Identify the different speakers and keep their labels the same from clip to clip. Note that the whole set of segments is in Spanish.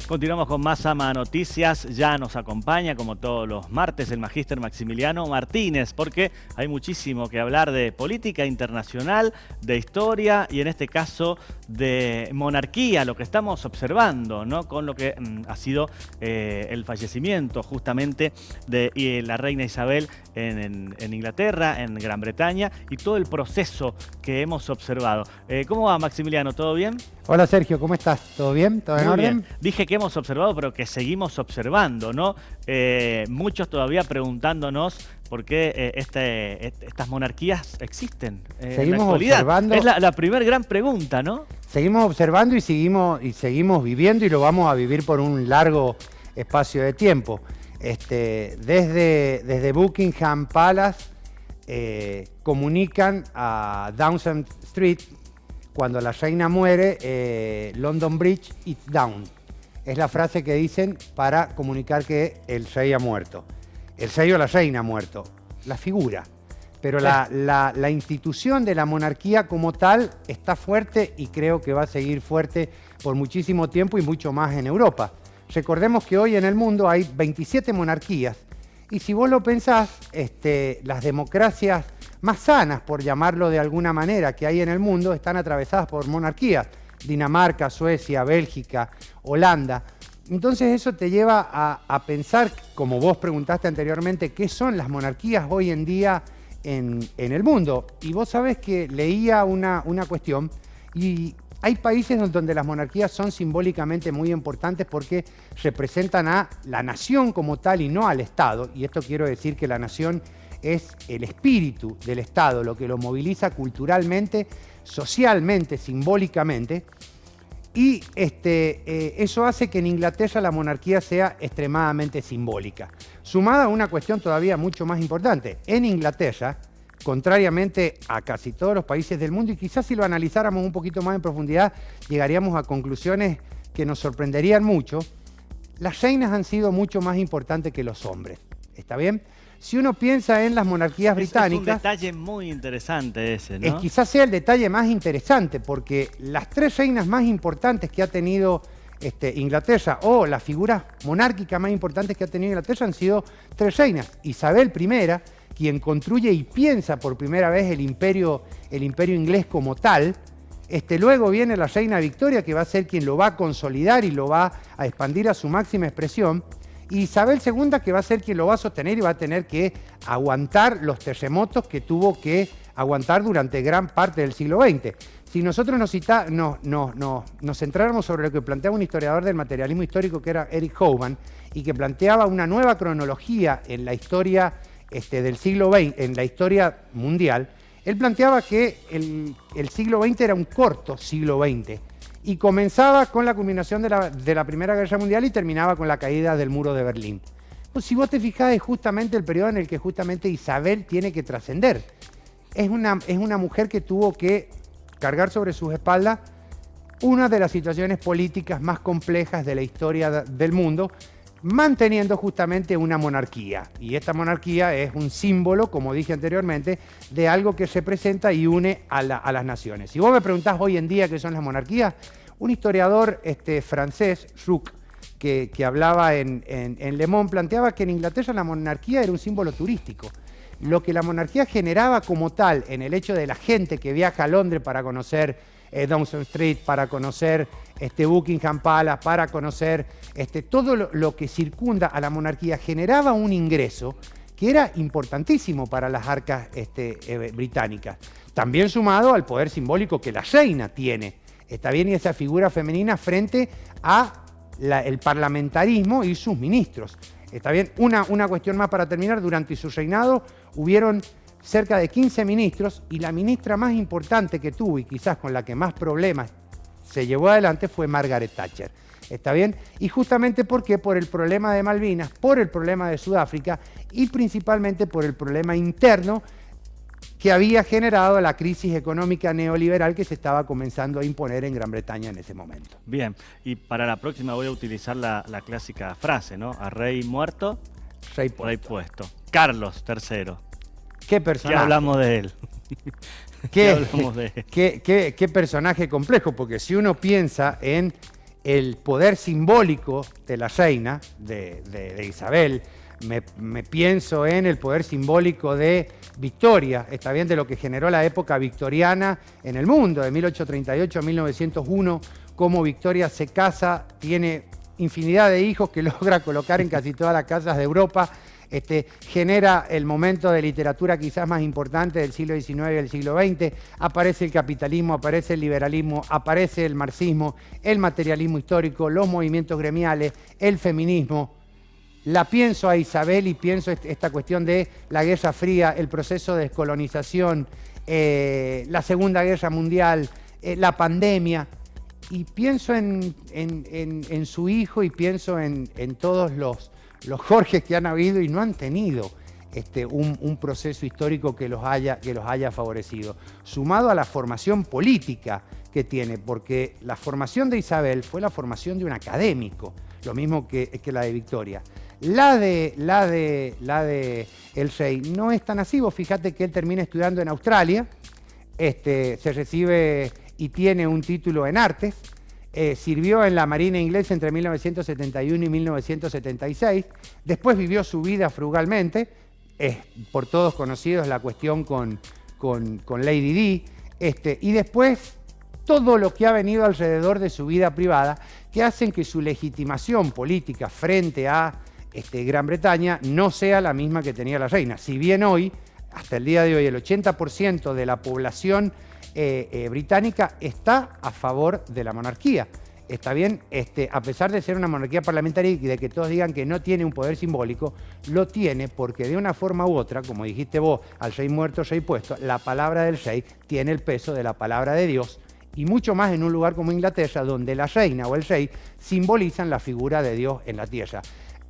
Speaker 1: Continuamos con más AMA Noticias. Ya nos acompaña, como todos los martes, el magíster Maximiliano Martínez, porque hay muchísimo que hablar de política internacional, de historia y en este caso de monarquía, lo que estamos observando, ¿no? Con lo que ha sido el fallecimiento justamente de la reina Isabel en Inglaterra, en Gran Bretaña, y todo el proceso que hemos observado. ¿Cómo va, Maximiliano? ¿Todo bien?
Speaker 2: Hola Sergio, ¿cómo estás? ¿Todo bien? ¿Todo en orden?
Speaker 1: Bien. Dije que hemos observado, pero que seguimos observando, ¿no? Muchos todavía preguntándonos por qué estas monarquías existen en la actualidad.
Speaker 2: Observando.
Speaker 1: Es la primera gran pregunta, ¿no?
Speaker 2: Seguimos observando y seguimos viviendo y lo vamos a vivir por un largo espacio de tiempo. Desde Buckingham Palace comunican a Downing Street. Cuando la reina muere, London Bridge is down. Es la frase que dicen para comunicar que el rey ha muerto. El rey o la reina ha muerto. La figura. Pero la institución de la monarquía como tal está fuerte y creo que va a seguir fuerte por muchísimo tiempo y mucho más en Europa. Recordemos que hoy en el mundo hay 27 monarquías. Y si vos lo pensás, las democracias más sanas, por llamarlo de alguna manera, que hay en el mundo, están atravesadas por monarquías. Dinamarca, Suecia, Bélgica, Holanda. Entonces eso te lleva a pensar, como vos preguntaste anteriormente, ¿qué son las monarquías hoy en día en el mundo? Y vos sabés que leía una cuestión y hay países donde las monarquías son simbólicamente muy importantes porque representan a la nación como tal y no al Estado. Y esto quiero decir que la nación es el espíritu del Estado, lo que lo moviliza culturalmente, socialmente, simbólicamente. Y eso hace que en Inglaterra la monarquía sea extremadamente simbólica. Sumada a una cuestión todavía mucho más importante. En Inglaterra, contrariamente a casi todos los países del mundo, y quizás si lo analizáramos un poquito más en profundidad, llegaríamos a conclusiones que nos sorprenderían mucho, las reinas han sido mucho más importantes que los hombres. ¿Está bien? Si uno piensa en las monarquías británicas...
Speaker 1: Es un detalle muy interesante ese, ¿no?
Speaker 2: Quizás sea el detalle más interesante, porque las tres reinas más importantes que ha tenido Inglaterra, o las figuras monárquicas más importantes que ha tenido Inglaterra, han sido tres reinas. Isabel I, quien construye y piensa por primera vez el imperio inglés como tal. Luego viene la reina Victoria, que va a ser quien lo va a consolidar y lo va a expandir a su máxima expresión. Y Isabel II, que va a ser quien lo va a sostener y va a tener que aguantar los terremotos que tuvo que aguantar durante gran parte del siglo XX. Si nosotros nos centráramos sobre lo que planteaba un historiador del materialismo histórico, que era Eric Hoffman, y que planteaba una nueva cronología en la historia del siglo XX, en la historia mundial, él planteaba que el siglo XX era un corto siglo XX. Y comenzaba con la culminación de la Primera Guerra Mundial y terminaba con la caída del Muro de Berlín. Pues si vos te fijás, es justamente el periodo en el que justamente Isabel tiene que trascender. Es una mujer que tuvo que cargar sobre sus espaldas una de las situaciones políticas más complejas de la historia del mundo, manteniendo justamente una monarquía. Y esta monarquía es un símbolo, como dije anteriormente, de algo que representa y une a las naciones. Si vos me preguntás hoy en día qué son las monarquías, un historiador francés, Roux, que hablaba en Le Monde, planteaba que en Inglaterra la monarquía era un símbolo turístico. Lo que la monarquía generaba como tal en el hecho de la gente que viaja a Londres para conocer Downing Street, para conocer Buckingham Palace, para conocer todo lo que circunda a la monarquía, generaba un ingreso que era importantísimo para las arcas británicas. También sumado al poder simbólico que la reina tiene, está bien, y esa figura femenina frente a el parlamentarismo y sus ministros. Está bien, una cuestión más para terminar: durante su reinado hubieron cerca de 15 ministros y la ministra más importante que tuvo y quizás con la que más problemas se llevó adelante fue Margaret Thatcher. ¿Está bien? Y justamente ¿por qué? Por el problema de Malvinas, por el problema de Sudáfrica y principalmente por el problema interno que había generado la crisis económica neoliberal que se estaba comenzando a imponer en Gran Bretaña en ese momento.
Speaker 1: Bien, y para la próxima voy a utilizar la clásica frase, ¿no? A rey muerto,
Speaker 2: rey
Speaker 1: puesto. Carlos III.
Speaker 2: ¿Qué personaje?
Speaker 1: ¿Qué hablamos de él?
Speaker 2: ¿Qué personaje complejo? Porque si uno piensa en el poder simbólico de la reina, de Isabel. Me pienso en el poder simbólico de Victoria, está bien, de lo que generó la época victoriana en el mundo, de 1838 a 1901, cómo Victoria se casa, tiene infinidad de hijos que logra colocar en casi todas las casas de Europa, genera el momento de literatura quizás más importante del siglo XIX y del siglo XX, aparece el capitalismo, aparece el liberalismo, aparece el marxismo, el materialismo histórico, los movimientos gremiales, el feminismo. La pienso a Isabel y pienso esta cuestión de la Guerra Fría, el proceso de descolonización, la Segunda Guerra Mundial, la pandemia, y pienso en su hijo y pienso en todos los Jorges que han habido y no han tenido un proceso histórico que los haya favorecido, sumado a la formación política que tiene, porque la formación de Isabel fue la formación de un académico, lo mismo que la de Victoria. La de el rey no es tan así. Vos fíjate que él termina estudiando en Australia, se recibe y tiene un título en artes, sirvió en la Marina inglesa entre 1971 y 1976, después vivió su vida frugalmente, por todos conocidos la cuestión con Lady Di, y después todo lo que ha venido alrededor de su vida privada, que hacen que su legitimación política frente a Gran Bretaña no sea la misma que tenía la reina. Si bien hoy, hasta el día de hoy, el 80% de la población británica está a favor de la monarquía. Está bien, a pesar de ser una monarquía parlamentaria y de que todos digan que no tiene un poder simbólico, lo tiene porque de una forma u otra, como dijiste vos, al rey muerto, rey puesto, la palabra del rey tiene el peso de la palabra de Dios, y mucho más en un lugar como Inglaterra, donde la reina o el rey simbolizan la figura de Dios en la tierra.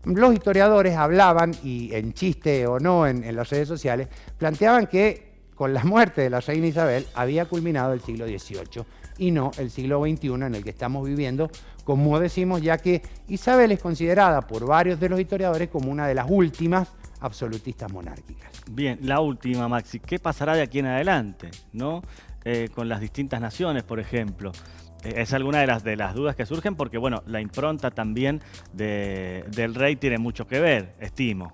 Speaker 2: Los historiadores hablaban, y en chiste o no en las redes sociales, planteaban que con la muerte de la reina Isabel había culminado el siglo XVIII y no el siglo XXI en el que estamos viviendo, como decimos, ya que Isabel es considerada por varios de los historiadores como una de las últimas absolutistas monárquicas.
Speaker 1: Bien, la última, Maxi, ¿qué pasará de aquí en adelante, ¿no? Con las distintas naciones, por ejemplo? Es alguna de las dudas que surgen porque, bueno, la impronta también del rey tiene mucho que ver, estimo.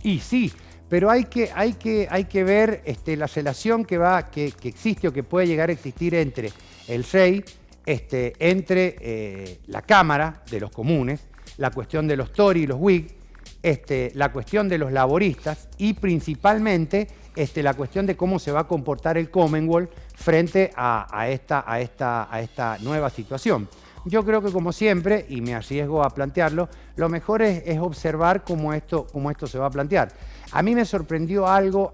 Speaker 2: Y sí, pero hay que ver la relación que existe o que puede llegar a existir entre el rey, entre la Cámara de los Comunes, la cuestión de los Tory y los Whig, la cuestión de los laboristas y principalmente la cuestión de cómo se va a comportar el Commonwealth frente a esta nueva situación. Yo creo que, como siempre, y me arriesgo a plantearlo, lo mejor es observar cómo esto se va a plantear. A mí me sorprendió algo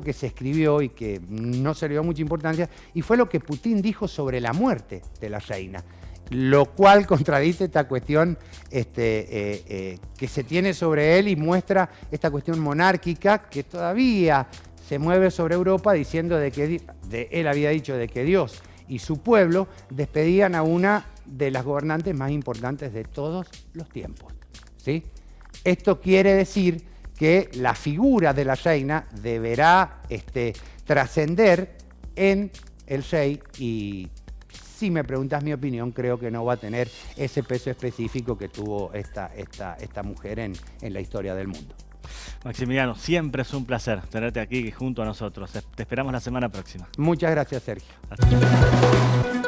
Speaker 2: que se escribió y que no se le dio mucha importancia, y fue lo que Putin dijo sobre la muerte de la reina, lo cual contradice esta cuestión que se tiene sobre él y muestra esta cuestión monárquica que todavía se mueve sobre Europa, diciendo él había dicho de que Dios y su pueblo despedían a una de las gobernantes más importantes de todos los tiempos, ¿sí? Esto quiere decir que la figura de la reina deberá trascender en el rey, y si me preguntas mi opinión, creo que no va a tener ese peso específico que tuvo esta mujer en la historia del mundo.
Speaker 1: Maximiliano, siempre es un placer tenerte aquí junto a nosotros. Te esperamos la semana próxima.
Speaker 2: Muchas gracias, Sergio.
Speaker 1: Hasta luego.